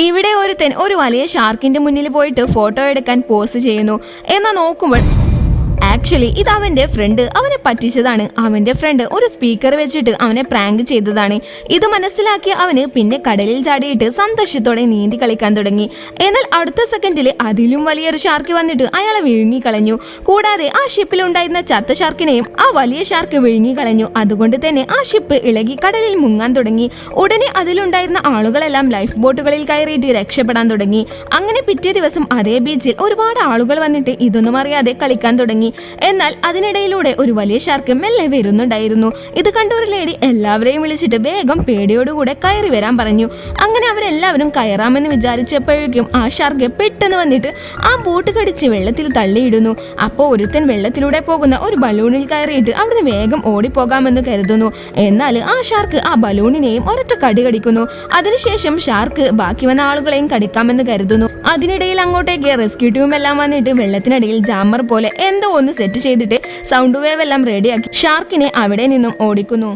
ഇവിടെ ഒരുത്തൻ ഒരു വലിയ ഷാർക്കിന്റെ മുന്നിൽ പോയിട്ട് ഫോട്ടോ എടുക്കാൻ പോസ് ചെയ്യുന്നു. എന്നാ നോക്കുമ്പോൾ ആക്ച്വലി ഇത് അവന്റെ ഫ്രണ്ട് അവനെ പറ്റിച്ചതാണ്. അവന്റെ ഫ്രണ്ട് ഒരു സ്പീക്കർ വെച്ചിട്ട് അവനെ പ്രാങ്ക് ചെയ്തതാണ്. ഇത് മനസ്സിലാക്കിയ അവന് പിന്നെ കടലിൽ ചാടിയിട്ട് സന്തോഷത്തോടെ നീന്തി കളിക്കാൻ തുടങ്ങി. എന്നാൽ അടുത്ത സെക്കൻഡിൽ അതിലും വലിയൊരു ഷാർക്ക് വന്നിട്ട് അയാളെ വിഴുങ്ങിക്കളഞ്ഞു. കൂടാതെ ആ ഷിപ്പിലുണ്ടായിരുന്ന ചത്ത ഷാർക്കിനെയും ആ വലിയ ഷാർക്ക് വിഴുങ്ങിക്കളഞ്ഞു. അതുകൊണ്ട് തന്നെ ആ ഷിപ്പ് ഇളകി കടലിൽ മുങ്ങാൻ തുടങ്ങി. ഉടനെ അതിലുണ്ടായിരുന്ന ആളുകളെല്ലാം ലൈഫ് ബോട്ടുകളിൽ കയറിയിട്ട് രക്ഷപ്പെടാൻ തുടങ്ങി. അങ്ങനെ പിറ്റേ ദിവസം അതേ ബീച്ചിൽ ഒരുപാട് ആളുകൾ വന്നിട്ട് ഇതൊന്നും അറിയാതെ കളിക്കാൻ തുടങ്ങി. എന്നാൽ അതിനിടയിലൂടെ ഒരു വലിയ ഷാർക്ക് മെല്ലെ വരുന്നുണ്ടായിരുന്നു. ഇത് കണ്ട ഒരു ലേഡി എല്ലാവരെയും വിളിച്ചിട്ട് വേഗം പേടിയോടുകൂടെ കയറി വരാൻ പറഞ്ഞു. അങ്ങനെ അവരെല്ലാവരും കയറാമെന്ന് വിചാരിച്ചപ്പോഴേക്കും ആ ഷാർക്ക് പെട്ടെന്ന് വന്നിട്ട് ആ ബോട്ട് കടിച്ച് വെള്ളത്തിൽ തള്ളിയിടുന്നു. അപ്പോൾ ഒരുത്തൻ വെള്ളത്തിലൂടെ പോകുന്ന ഒരു ബലൂണിൽ കയറിയിട്ട് അവിടുന്ന് വേഗം ഓടിപ്പോകാമെന്ന് കരുതുന്നു. എന്നാൽ ആ ഷാർക്ക് ആ ബലൂണിനെയും ഒരൊറ്റ കടി കടിക്കുന്നു. അതിനുശേഷം ഷാർക്ക് ബാക്കി വന്ന ആളുകളെയും കടിക്കാമെന്ന് കരുതുന്നു. അതിനിടയിൽ അങ്ങോട്ടേക്ക് റെസ്ക്യൂ ടീം എല്ലാം വന്നിട്ട് വെള്ളത്തിനിടയിൽ ജാമർ പോലെ എന്തോ ഒന്ന് സെറ്റ് ചെയ്തിട്ട് സൗണ്ട് വേവ് എല്ലാം റെഡിയാക്കി ഷാർക്കിനെ അവിടെ നിന്നും ഓടിക്കുന്നു.